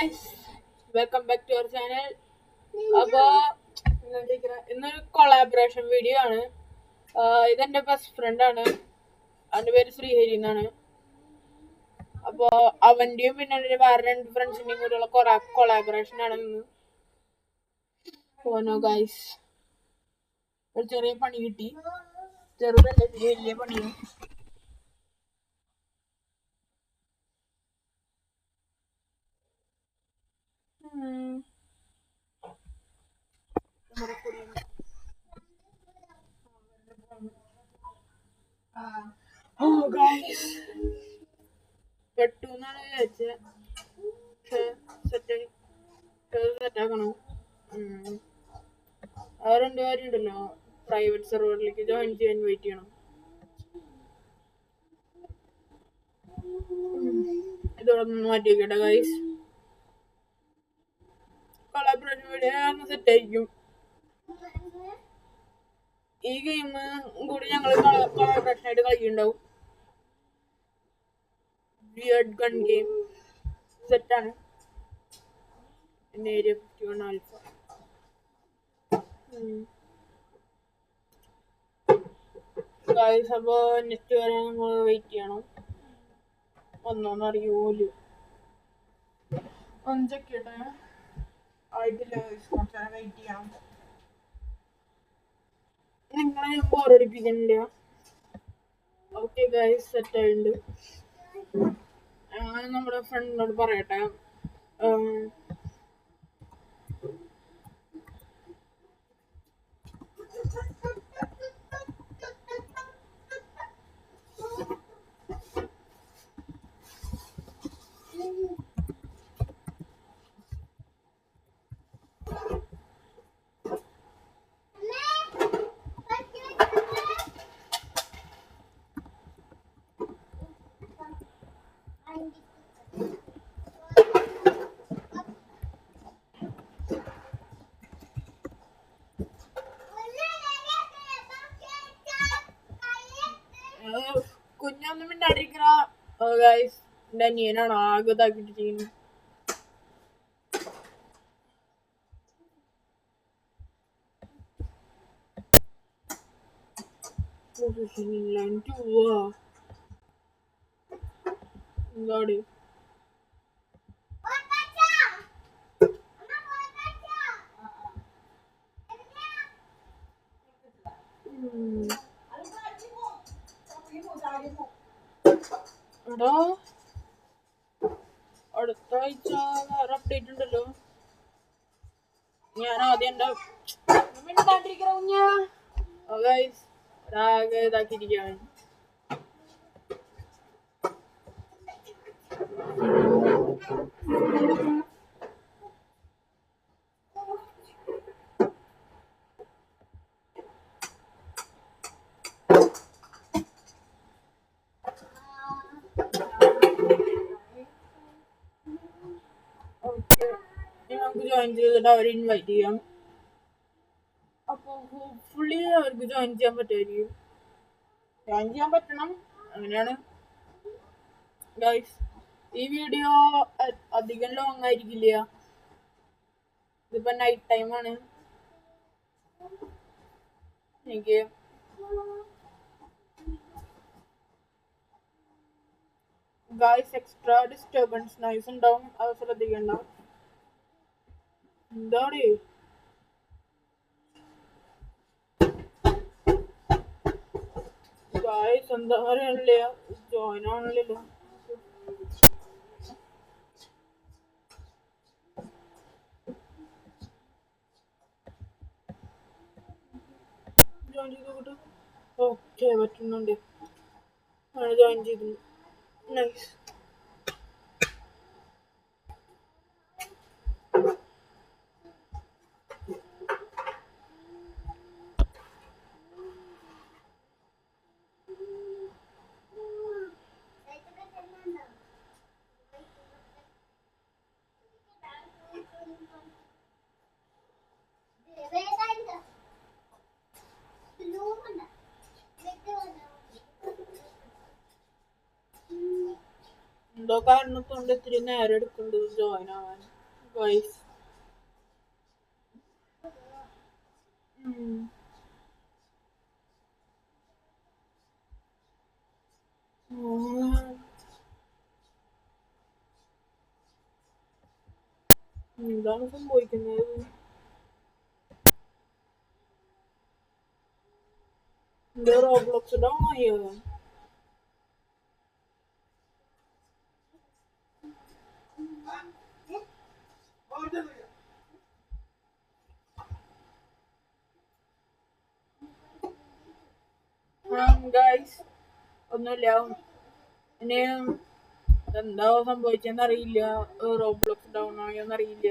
Guys, welcome back to our channel. അപ്പോൾ ഇന്നൊരു collaboration video ആണ്. ഇതെന്റെ ബെസ്റ്റ് ഫ്രണ്ട് ആണ്. അവന്റെ പേര് ശ്രീഹരി എന്നാണ്. അപ്പോൾ അവന്റെയും പിന്നെ വേറെ രണ്ട് ഫ്രണ്ട്സിന്റെയും കൂടെയുള്ള കൊളാബറേഷൻ ആണ് ഇന്ന്. പോനോ ഗായ്സ്, ഒരു ചെറിയ പണി കിട്ടി. ചെറുതല്ല, വലിയ പണിയാണ്. പെട്ടെന്നാണ് വിചാരിച്ചത്. സെറ്റാക്കണം. ആ രണ്ട് കാര്യം ഉണ്ടല്ലോ, പ്രൈവറ്റ് സെർവറിലേക്ക് ജോയിൻ ചെയ്യാൻ വെയിറ്റ് ചെയ്യണം. ഇതോടെ മാറ്റി വെക്കട്ടെ ഗൈസ്. കൊളാബറേഷൻ വീഡിയോ സെറ്റ് ആയിരിക്കും. ഈ ഗെയിം കൂടി ഞങ്ങൾ കൊളാബറേഷൻ ആയിട്ട് കളിക്കുന്നുണ്ടാവും. വിയർഡ് ഗൺ ഗെയിം സെറ്റാണ്. Area 51 alpha. ഗൈസ്, അപ്പോൾ നെറ്റ് വരെ നമ്മൾ വെയിറ്റ് ചെയ്യണം. ഒന്നോന്ന് അറിയൂല. ഒഞ്ചൊക്കെ ആയിട്ടില്ല. കുറച്ച് നേരം വെയിറ്റ് ചെയ്യണം. നിങ്ങളെ ബോറടിപ്പിക്കുന്നില്ല. ഓക്കെ ഗൈസ്, സെറ്റ് ആയിട്ടുണ്ട്. ഞാൻ നമ്മുടെ ഫ്രണ്ടിനോട് പറയട്ടെ. കുഞ്ഞൊന്നും മിണ്ടാണ്ടിരിക്കണ ഗൈസ്. എന്റെ അനിയനാണ് ആകെ ഇതാക്കിട്ട് ചെയ്യുന്നത്. എന്താണ് എടാ, അടുത്ത ആഴ്ച വേറെ അപ്ഡേറ്റ് ഉണ്ടല്ലോ. ഞാൻ ആദ്യം എന്റെ മിണ്ടാണ്ടിരിക്കണ കുഞ്ഞാ ഗൈസ് ഒരാകെ ഇതാക്കിയിരിക്കുകയാണ്. നമുക്ക് ജോയിൻ ചെയ്തിട്ട് അവരെ ഇൻവൈറ്റ് ചെയ്യാം. അപ്പോൾ ഹോപ്പ്ഫുള്ളി അവർക്ക് ജോയിൻ ചെയ്യാൻ പറ്റുമായിരിക്കും. ജോയിൻ ചെയ്യാൻ പറ്റണം, അങ്ങനെയാണ് ഗൈസ്. ഈ വീഡിയോ അധികം ലോങ് ആയിരിക്കില്ല. ഇതിപ്പോ നൈറ്റ് ടൈമാണ്. എനിക്ക് ഗൈസ് എക്സ്ട്രാ ഡിസ്റ്റർബൻസ് നോയ്സ് ഉണ്ടാവും, അത് ശ്രദ്ധിക്കണ്ട. എന്താണ് ഗൈസ്, എന്താ പറയാനില്ല, ജോയിൻ ആണല്ലോ. ജോയിൻ ചെയ്ത് നോക്കട്ടെ. ഓക്കെ, പറ്റുന്നുണ്ട്. ജോയിൻ ചെയ്തിട്ടുണ്ട്. നൈസ്. എന്തോ കാരണത്തോണ്ട് ഇത്തിരി നേരം എടുക്കുന്നുണ്ട് ജോയിൻ ആവാൻ ഗൈസ്. എന്താണ് സംഭവിക്കുന്നത്? എന്റെ റോബ്ലോക്സ് ഡൗൺ ആയോ? ഗൈസ് ഒന്നുമില്ല, ഇനി എന്താ സംഭവിച്ചെന്നറിയില്ല. Roblox down ആയോന്നറിയില്ല.